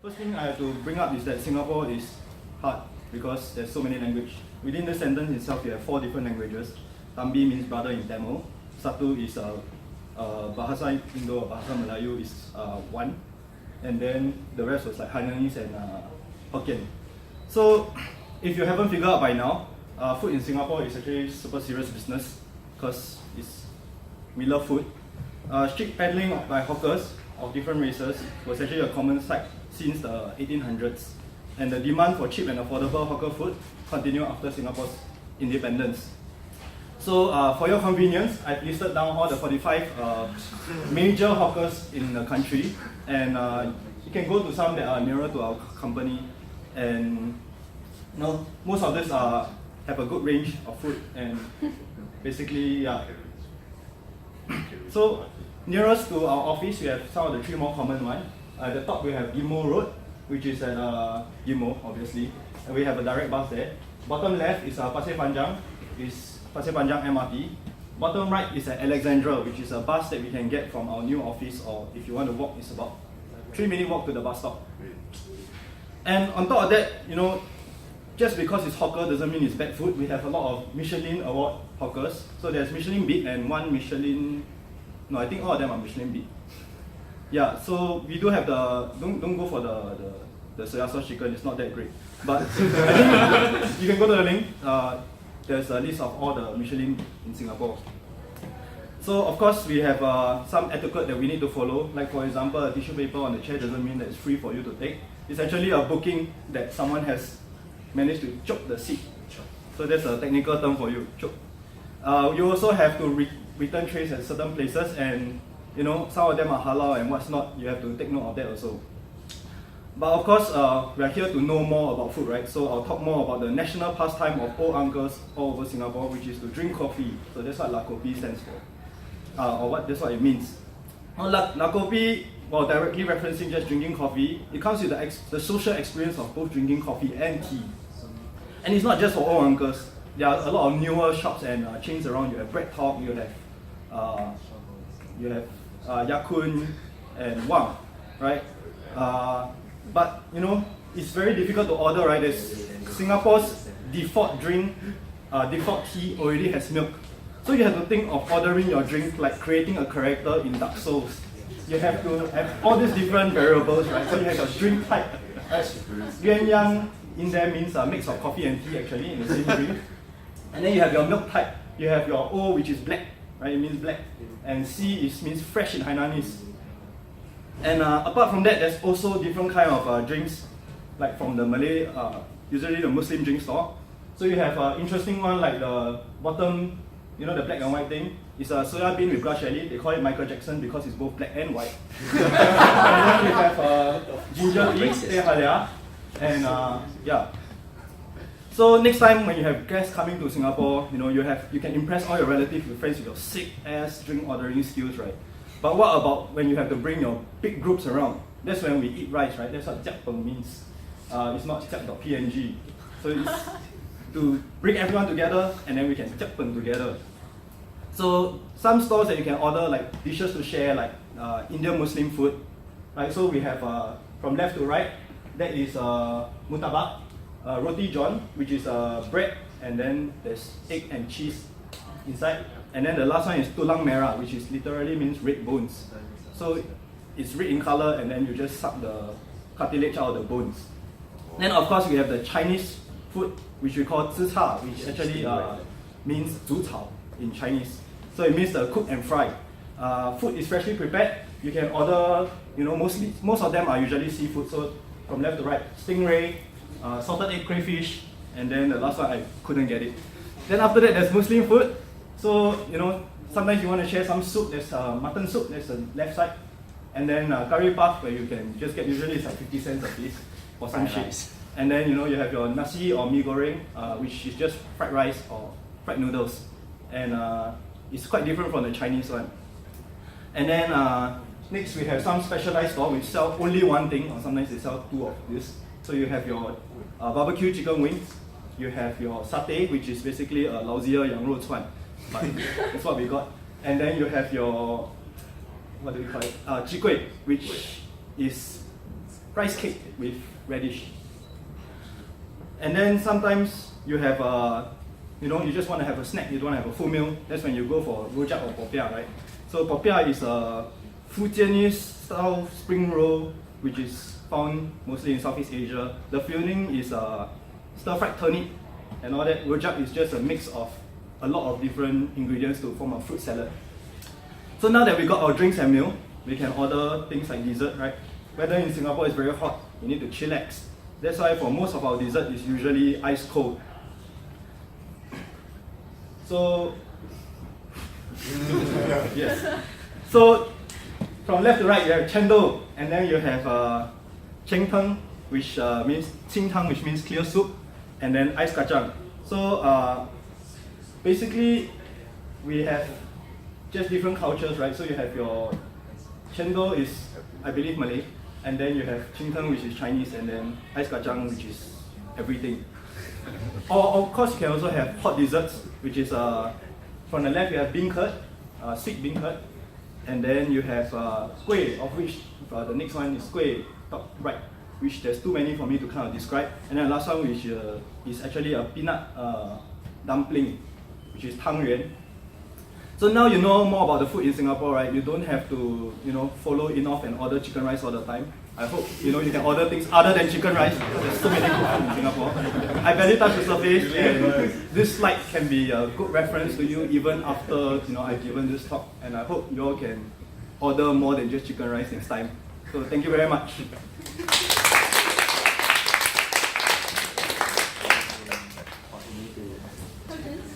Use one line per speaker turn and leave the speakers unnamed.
First thing I have to bring up is that Singapore is hard because there's so many languages. Within the sentence itself, you have 4 different languages. Thambi means brother in Tamil. Satu is Bahasa Indo or Bahasa Melayu is one. And then the rest was like Hainanese and Hokkien. So if you haven't figured out by now, food in Singapore is actually super serious business because we love food. Street peddling by hawkers of different races was actually a common sight since the 1800s, and the demand for cheap and affordable hawker food continued after Singapore's independence. So for your convenience, I've listed down all the 45 major hawkers in the country, and you can go to some that are nearer to our company, and most of these have a good range of food, and basically, yeah. So nearest to our office, we have some of the 3 more common ones. At the top we have Ghim Moh Road, which is at Ghim Moh, obviously, and we have a direct bus there. Bottom left is Pasir Panjang, MRT. Bottom right is at Alexandra, which is a bus that we can get from our new office, or if you want to walk, it's about 3-minute walk to the bus stop. And on top of that, just because it's hawker doesn't mean it's bad food. We have a lot of Michelin award hawkers. So there's Michelin Beat and 1 Michelin. No, I think all of them are Michelin Beat. Yeah, so we do have the, don't go for the soya sauce chicken, it's not that great. But I think you can go to the link, there's a list of all the Michelin in Singapore. So of course we have some etiquette that we need to follow, like for example, a tissue paper on the chair doesn't mean that it's free for you to take. It's actually a booking that someone has managed to choke the seat. So that's a technical term for you, choke. You also have to return trays at certain places, and some of them are halal and what's not, you have to take note of that also. But of course, we are here to know more about food, right? So I'll talk more about the national pastime of old uncles all over Singapore, which is to drink coffee. So that's what La Kopi stands for, that's what it means. La Kopi, while directly referencing just drinking coffee, it comes with the social experience of both drinking coffee and tea. And it's not just for old uncles. There are a lot of newer shops and chains around. You have Bread Talk, you have Ya Kun and Wang, right? But it's very difficult to order, right? Singapore's default drink, default tea already has milk. So you have to think of ordering your drink like creating a character in Dark Souls. You have to have all these different variables, right? So you have your drink type. Yuan Yang in there means a mix of coffee and tea actually in the same drink. And then you have your milk type. You have your O, which is black, right? It means black. And C means fresh in Hainanese. And apart from that, there's also different kind of drinks, like from the Malay, usually the Muslim drink store. So you have an interesting one like the bottom, the black and white thing. It's a soya bean with grass jelly. They call it Michael Jackson because it's both black and white. And then you have ginger tea, teh halia, and yeah. So next time when you have guests coming to Singapore, you can impress all your relatives, your friends with your sick ass drink ordering skills, right? But what about when you have to bring your big groups around? That's when we eat rice, right? That's what jiak peng means. It's not jiak.png. So it's to bring everyone together, and then we can jiak peng together. So some stores that you can order like dishes to share, like Indian Muslim food, right? So we have from left to right, that is mutabak. Roti john, which is bread, and then there's egg and cheese inside. And then the last one is tulang merah, which is literally means red bones. So it's red in color, and then you just suck the cartilage out of the bones. Then of course we have the Chinese food, which we call zi cha, which actually means 煮炒 in Chinese. So it means the cook and fry. Food is freshly prepared. You can order, most of them are usually seafood. So from left to right, stingray, salted egg crayfish, and then the last one I couldn't get it. Then after that there's Muslim food. So sometimes you want to share some soup. There's mutton soup, that's the left side, and then curry puff, where you can just get, usually it's like 50 cents a piece for some shit. And then you have your nasi or mee goreng, which is just fried rice or fried noodles, and it's quite different from the Chinese one. And then next we have some specialized store which sell only one thing, or sometimes they sell 2 of this. So you have your barbecue chicken wings, you have your satay, which is basically a lousier yang rou cuan, but that's what we got. And then you have your, what do we call it, chi kueh, which is rice cake with radish. And then sometimes you have you just want to have a snack, you don't want to have a full meal. That's when you go for rojak or popia, right? So popia is a Fujianese style spring roll, which is found mostly in Southeast Asia. The filling is stir-fried turnip and all that. Rojak is just a mix of a lot of different ingredients to form a fruit salad. So now that we got our drinks and meal, we can order things like dessert, right? Weather in Singapore is very hot, we need to chillax. That's why for most of our dessert is usually ice cold. So, yes. So, from left to right, you have chendol, and then you have cheng teng, which means ching tang, which means clear soup, and then ice kacang. So, basically, we have just different cultures, right? So you have your chendol is, I believe, Malay, and then you have ching teng, which is Chinese, and then ice kacang, which is everything. Or of course, you can also have hot desserts, which is from the left you have bean curd, sweet bean curd, and then you have kueh, of which the next one is kueh top right, which there's too many for me to kind of describe. And then the last one, which is actually a peanut dumpling, which is tang yuan. So now you know more about the food in Singapore, right? You don't have to, follow in-off and order chicken rice all the time. I hope you can order things other than chicken rice. There's so many good food in Singapore. I barely touched the surface, and this slide can be a good reference to you even after I've given this talk. And I hope you all can order more than just chicken rice next time. So thank you very much.